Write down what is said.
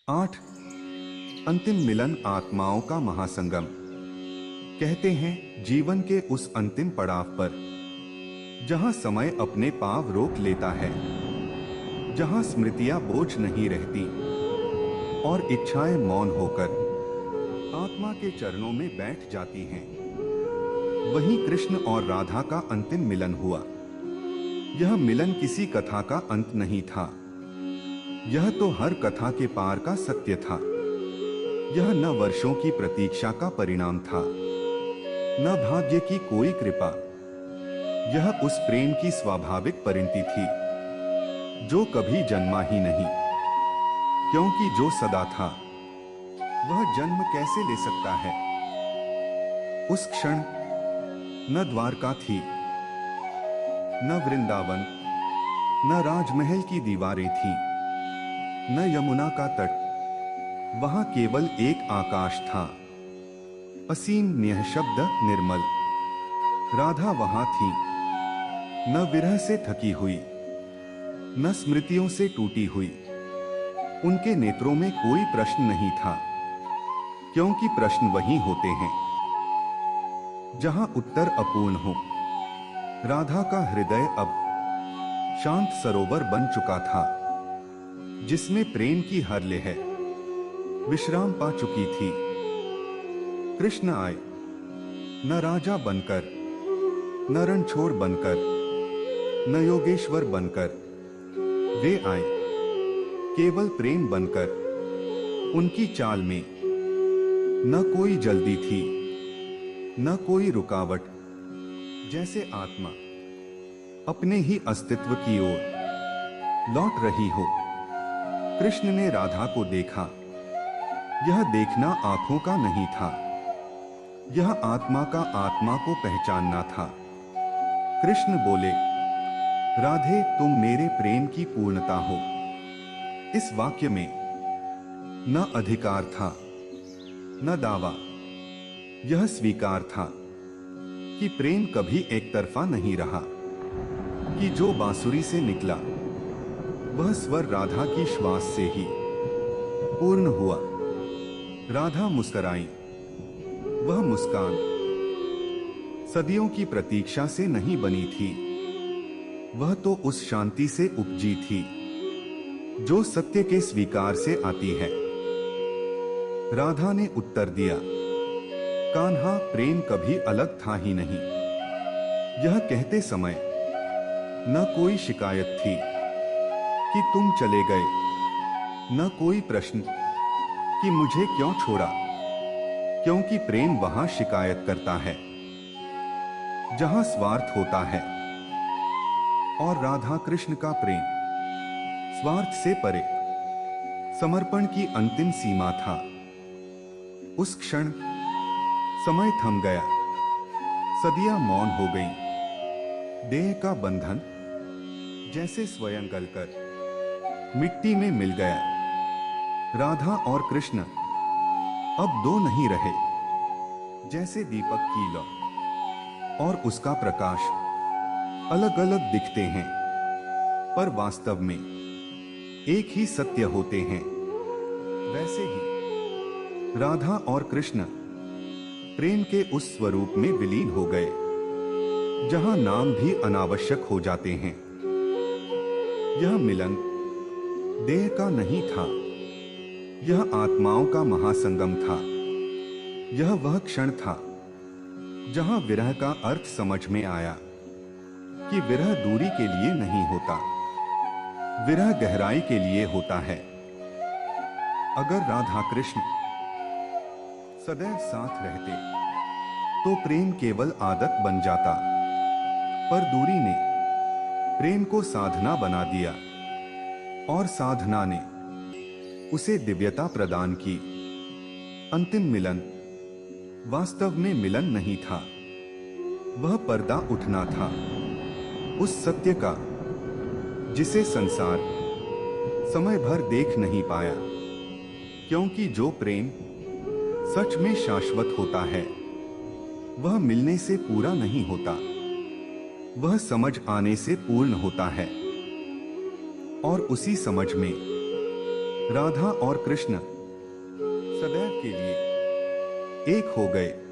8। अंतिम मिलन आत्माओं का महासंगम। कहते हैं जीवन के उस अंतिम पड़ाव पर जहां समय अपने पांव रोक लेता है, जहां स्मृतियां बोझ नहीं रहती और इच्छाएं मौन होकर आत्मा के चरणों में बैठ जाती हैं, वहीं कृष्ण और राधा का अंतिम मिलन हुआ। यह मिलन किसी कथा का अंत नहीं था, यह तो हर कथा के पार का सत्य था। यह न वर्षों की प्रतीक्षा का परिणाम था, न भाग्य की कोई कृपा। यह उस प्रेम की स्वाभाविक परिणति थी जो कभी जन्मा ही नहीं, क्योंकि जो सदा था वह जन्म कैसे ले सकता है। उस क्षण न द्वारका थी, न वृंदावन, न राजमहल की दीवारें थीं, न यमुना का तट। वहां केवल एक आकाश था, असीम, निःशब्द, निर्मल। राधा वहां थी, न विरह से थकी हुई, न स्मृतियों से टूटी हुई। उनके नेत्रों में कोई प्रश्न नहीं था, क्योंकि प्रश्न वही होते हैं जहां उत्तर अपूर्ण हो। राधा का हृदय अब शांत सरोवर बन चुका था, जिसमें प्रेम की हर लहर विश्राम पा चुकी थी। कृष्ण आए, न राजा बनकर, न रणछोड़ बनकर, न योगेश्वर बनकर। वे आए केवल प्रेम बनकर। उनकी चाल में न कोई जल्दी थी, न कोई रुकावट, जैसे आत्मा अपने ही अस्तित्व की ओर लौट रही हो। कृष्ण ने राधा को देखा। यह देखना आंखों का नहीं था, यह आत्मा का आत्मा को पहचानना था। कृष्ण बोले, राधे, तुम मेरे प्रेम की पूर्णता हो। इस वाक्य में न अधिकार था, न दावा। यह स्वीकार था कि प्रेम कभी एक तरफा नहीं रहा, कि जो बांसुरी से निकला वह स्वर राधा की श्वास से ही पूर्ण हुआ। राधा मुस्कुराई। वह मुस्कान सदियों की प्रतीक्षा से नहीं बनी थी, वह तो उस शांति से उपजी थी जो सत्य के स्वीकार से आती है। राधा ने उत्तर दिया, कान्हा, प्रेम कभी अलग था ही नहीं। यह कहते समय न कोई शिकायत थी कि तुम चले गए, न कोई प्रश्न कि मुझे क्यों छोड़ा, क्योंकि प्रेम वहां शिकायत करता है जहां स्वार्थ होता है, और राधा कृष्ण का प्रेम स्वार्थ से परे समर्पण की अंतिम सीमा था। उस क्षण समय थम गया, सदियां मौन हो गईं। देह का बंधन जैसे स्वयं गलकर मिट्टी में मिल गया। राधा और कृष्ण अब दो नहीं रहे, जैसे दीपक की लौ और उसका प्रकाश अलग अलग दिखते हैं, पर वास्तव में एक ही सत्य होते हैं। वैसे ही राधा और कृष्ण प्रेम के उस स्वरूप में विलीन हो गए जहां नाम भी अनावश्यक हो जाते हैं। यह मिलन देह का नहीं था, यह आत्माओं का महासंगम था। यह वह क्षण था जहां विरह का अर्थ समझ में आया कि विरह दूरी के लिए नहीं होता, विरह गहराई के लिए होता है। अगर राधा कृष्ण सदैव साथ रहते तो प्रेम केवल आदत बन जाता, पर दूरी ने प्रेम को साधना बना दिया और साधना ने उसे दिव्यता प्रदान की। अंतिम मिलन वास्तव में मिलन नहीं था, वह पर्दा उठना था उस सत्य का जिसे संसार समय भर देख नहीं पाया। क्योंकि जो प्रेम सच में शाश्वत होता है वह मिलने से पूरा नहीं होता, वह समझ आने से पूर्ण होता है। और उसी समझ में राधा और कृष्ण सदैव के लिए एक हो गए।